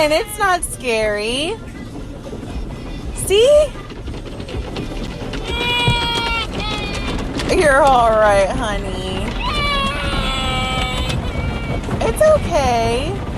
on. It's not scary. See? You're all right, honey. It's okay.